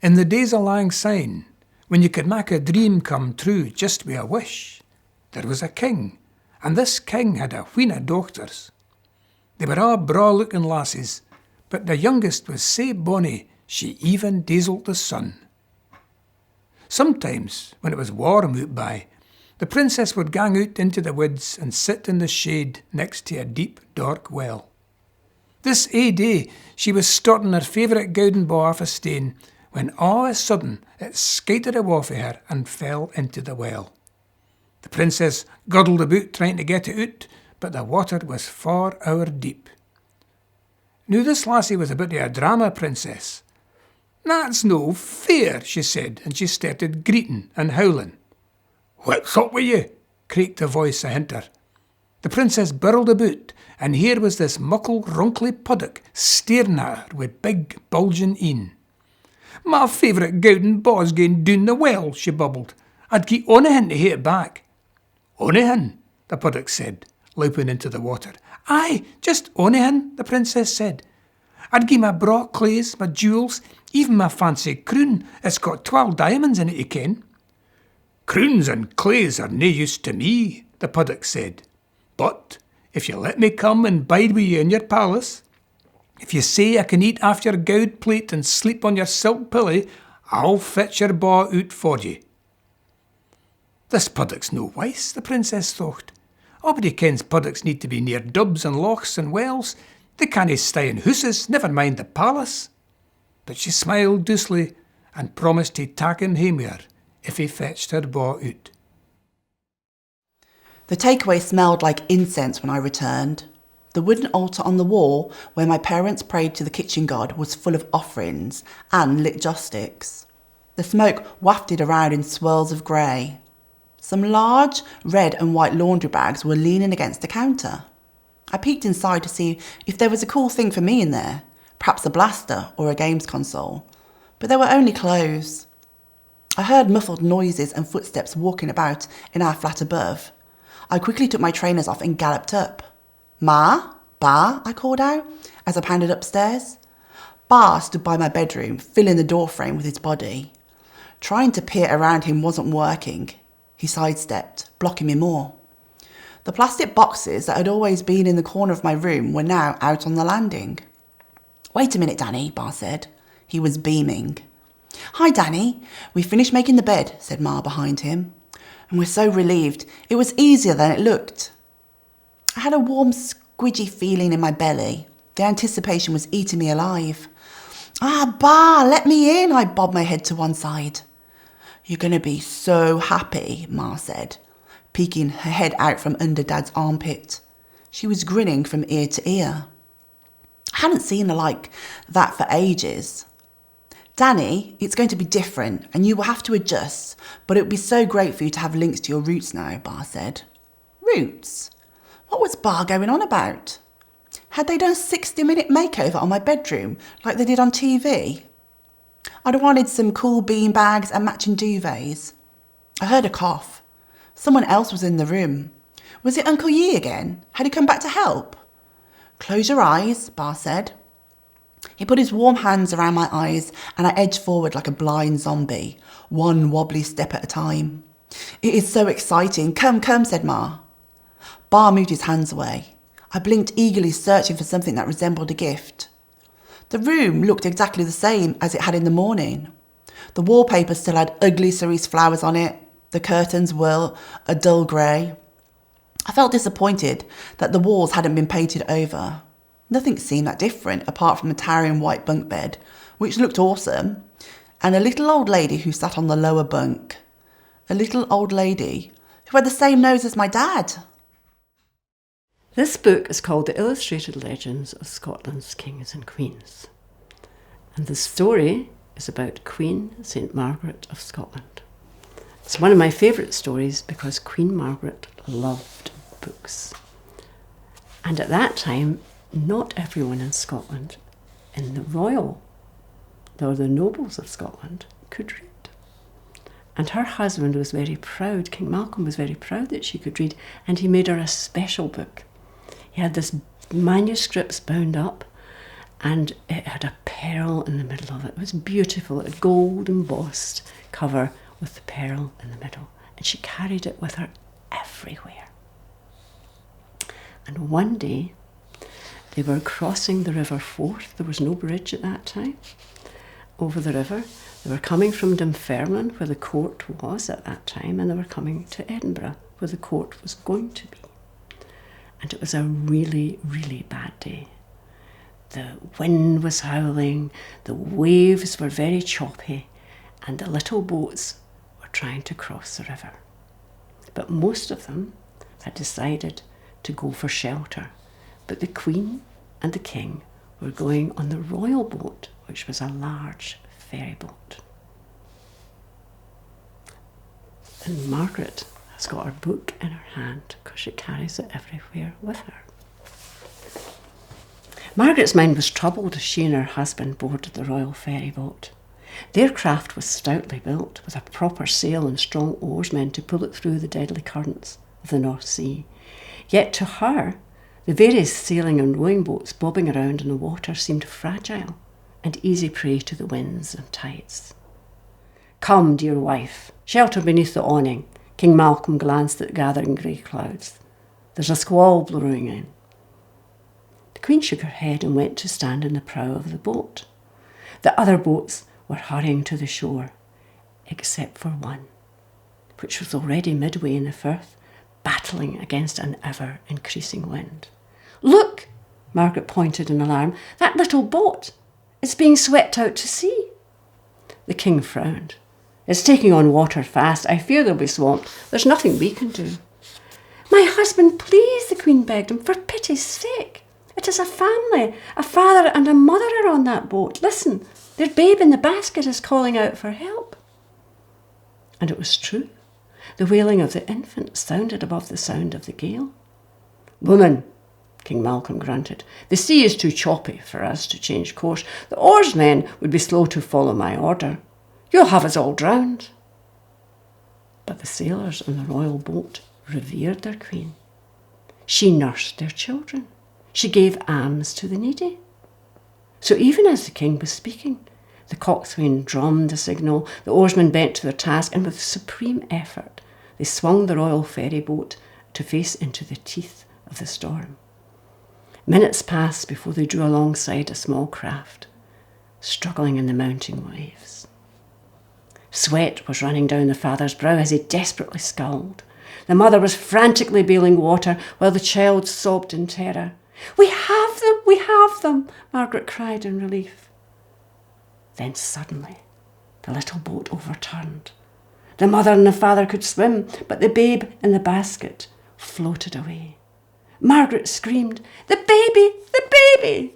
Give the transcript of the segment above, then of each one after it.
In the days of lang syne, when you could make a dream come true just with a wish, there was a king, and this king had a wheen of daughters. They were all braw-looking lasses, but the youngest was sae bonny she even dazzled the sun. Sometimes, when it was warm out by, the princess would gang out into the woods and sit in the shade next to a deep, dark well. This ae day she was starting her favourite gowden ba off a stane, when all of a sudden it skited awa fae her and fell into the well. The princess girdled about trying to get it out, but the water was 4 hour deep. Now this lassie was a bit of a drama princess. "That's no fair," she said, and she started greeting and howling. "What's up with you?" creaked a voice ahint her. The princess birled about, and here was this muckle, runkly Puddock staring at her with big, bulging een. "My favourite gowden ba's gaen doon the well," she bubbled. "I'd gie onything to hae it back." "Onything?" the Puddock said, louping into the water. "Aye, just onything," the princess said. "I'd gie my braw claes, my jewels, even my fancy croon. It's got 12 diamonds in it, ye ken." "Croons and claes are nae use to me," the Puddock said. "But if you let me come and bide with you in your palace, if you say I can eat off your gowd plate and sleep on your silk pillow, I'll fetch your ba out for ye." This Puddock's no wise, the princess thought. A'body kens Puddocks need to be near dubs and lochs and wells. They cannae stay in hooses, never mind the palace. But she smiled doucely and promised he'd tak him hame with her if he fetched her ba out. The takeaway smelled like incense when I returned. The wooden altar on the wall where my parents prayed to the kitchen god was full of offerings and lit joss sticks. The smoke wafted around in swirls of grey. Some large red and white laundry bags were leaning against the counter. I peeked inside to see if there was a cool thing for me in there, perhaps a blaster or a games console, but there were only clothes. I heard muffled noises and footsteps walking about in our flat above. I quickly took my trainers off and galloped up. "Ma? Ba?" I called out as I pounded upstairs. Ba stood by my bedroom, filling the doorframe with his body. Trying to peer around him wasn't working. He sidestepped, blocking me more. The plastic boxes that had always been in the corner of my room were now out on the landing. "Wait a minute, Danny," Ba said. He was beaming. "Hi, Danny. We finished making the bed," said Ma behind him. And we're so relieved. It was easier than it looked. I had a warm, squidgy feeling in my belly. The anticipation was eating me alive. "Ah, Ba, let me in," I bobbed my head to one side. "You're going to be so happy," Ma said, peeking her head out from under Dad's armpit. She was grinning from ear to ear. I hadn't seen her like that for ages. "Danny, it's going to be different and you will have to adjust, but it would be so great for you to have links to your roots now," Ba said. Roots? What was Ba going on about? Had they done a 60-minute makeover on my bedroom like they did on TV? I'd wanted some cool bean bags and matching duvets. I heard a cough. Someone else was in the room. Was it Uncle Yi again? Had he come back to help? "Close your eyes," Ba said. He put his warm hands around my eyes and I edged forward like a blind zombie, one wobbly step at a time. "It is so exciting. Come, come," said Ma. Ba moved his hands away. I blinked eagerly, searching for something that resembled a gift. The room looked exactly the same as it had in the morning. The wallpaper still had ugly cerise flowers on it. The curtains were a dull grey. I felt disappointed that the walls hadn't been painted over. Nothing seemed that different apart from a towering white bunk bed, which looked awesome, and a little old lady who sat on the lower bunk. A little old lady who had the same nose as my dad. This book is called The Illustrated Legends of Scotland's Kings and Queens. And the story is about Queen St. Margaret of Scotland. It's one of my favourite stories because Queen Margaret loved books. And at that time, not everyone in Scotland, in the royal, or the nobles of Scotland, could read. And her husband was very proud, King Malcolm was very proud that she could read, and he made her a special book. He had this manuscripts bound up, and it had a pearl in the middle of it. It was beautiful. It had gold embossed cover with the pearl in the middle. And she carried it with her everywhere. And one day, they were crossing the River Forth. There was no bridge at that time over the river. They were coming from Dunfermline, where the court was at that time, and they were coming to Edinburgh, where the court was going to be. And it was a really, really bad day. The wind was howling, the waves were very choppy, and the little boats were trying to cross the river. But most of them had decided to go for shelter. But the Queen and the King were going on the royal boat, which was a large ferry boat. And Margaret has got her book in her hand because she carries it everywhere with her. Margaret's mind was troubled as she and her husband boarded the royal ferry boat. Their craft was stoutly built, with a proper sail and strong oarsmen to pull it through the deadly currents of the North Sea. Yet to her, the various sailing and rowing boats bobbing around in the water seemed fragile and easy prey to the winds and tides. "Come, dear wife, shelter beneath the awning." King Malcolm glanced at the gathering grey clouds. "There's a squall brewing in." The Queen shook her head and went to stand in the prow of the boat. The other boats were hurrying to the shore, except for one, which was already midway in the firth, battling against an ever-increasing wind. "Look!" Margaret pointed in alarm. "That little boat! It's being swept out to sea." The King frowned. "It's taking on water fast. I fear they'll be swamped. There's nothing we can do." "My husband, please," the Queen begged him, "for pity's sake. It is a family. A father and a mother are on that boat. Listen, their babe in the basket is calling out for help." And it was true. The wailing of the infant sounded above the sound of the gale. "Woman," King Malcolm grunted, "the sea is too choppy for us to change course. The oarsmen would be slow to follow my order. You'll have us all drowned." But the sailors on the royal boat revered their Queen. She nursed their children. She gave alms to the needy. So even as the King was speaking, the coxswain drummed a signal, the oarsmen bent to their task, and with supreme effort they swung the royal ferry boat to face into the teeth of the storm. Minutes passed before they drew alongside a small craft, struggling in the mounting waves. Sweat was running down the father's brow as he desperately sculled. The mother was frantically bailing water while the child sobbed in terror. We have them, Margaret cried in relief. Then suddenly, the little boat overturned. The mother and the father could swim, but the babe in the basket floated away. Margaret screamed, "The baby! The baby!"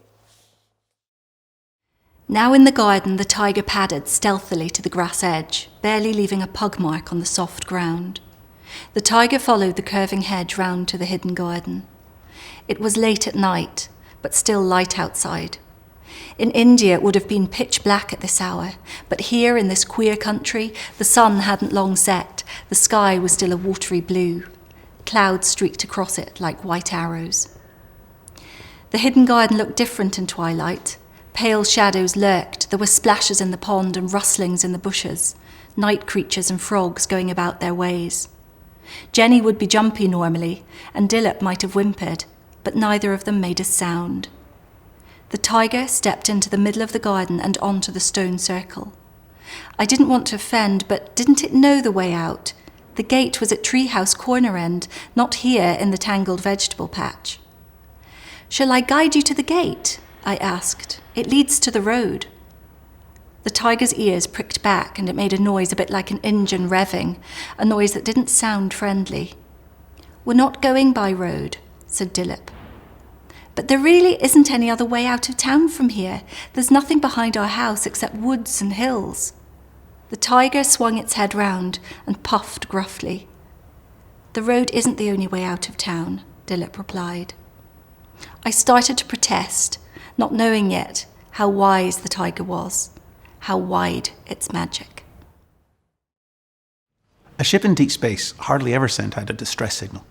Now in the garden, the tiger padded stealthily to the grass edge, barely leaving a pug mark on the soft ground. The tiger followed the curving hedge round to the hidden garden. It was late at night, but still light outside. In India, it would have been pitch black at this hour, but here in this queer country, the sun hadn't long set. The sky was still a watery blue. Clouds streaked across it like white arrows. The hidden garden looked different in twilight. Pale shadows lurked. There were splashes in the pond and rustlings in the bushes, night creatures and frogs going about their ways. Jenny would be jumpy normally, and Dilip might have whimpered, but neither of them made a sound. The tiger stepped into the middle of the garden and onto the stone circle. I didn't want to offend, but didn't it know the way out? The gate was at Treehouse corner end, not here in the tangled vegetable patch. "Shall I guide you to the gate?" I asked. "It leads to the road." The tiger's ears pricked back and it made a noise a bit like an engine revving, a noise that didn't sound friendly. "We're not going by road," said Dilip. "But there really isn't any other way out of town from here. There's nothing behind our house except woods and hills." The tiger swung its head round and puffed gruffly. "The road isn't the only way out of town," Dilip replied. I started to protest, not knowing yet how wise the tiger was, how wide its magic. A ship in deep space hardly ever sent out a distress signal.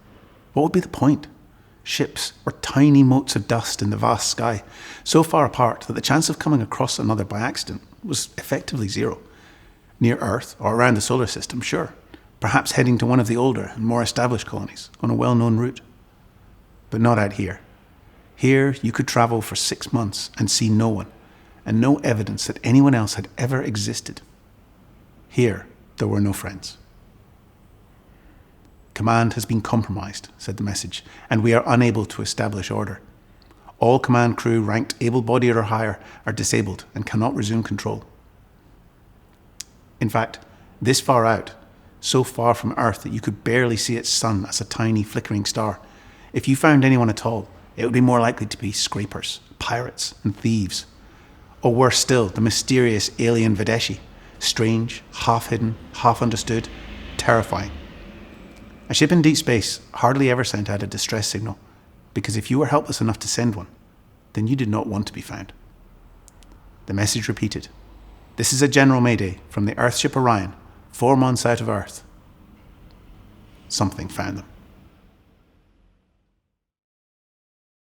What would be the point? Ships were tiny motes of dust in the vast sky, so far apart that the chance of coming across another by accident was effectively zero. Near Earth or around the solar system, sure. Perhaps heading to one of the older and more established colonies on a well-known route. But not out here. Here you could travel for 6 months and see no one, and no evidence that anyone else had ever existed. Here there were no friends. "Command has been compromised," said the message, "and we are unable to establish order. All command crew ranked able-bodied or higher are disabled and cannot resume control." In fact, this far out, so far from Earth that you could barely see its sun as a tiny flickering star, if you found anyone at all, it would be more likely to be scrapers, pirates, and thieves. Or worse still, the mysterious alien Videshi, strange, half-hidden, half-understood, terrifying. A ship in deep space hardly ever sent out a distress signal, because if you were helpless enough to send one, then you did not want to be found. The message repeated. "This is a general mayday from the Earthship Orion, 4 months out of Earth." Something found them.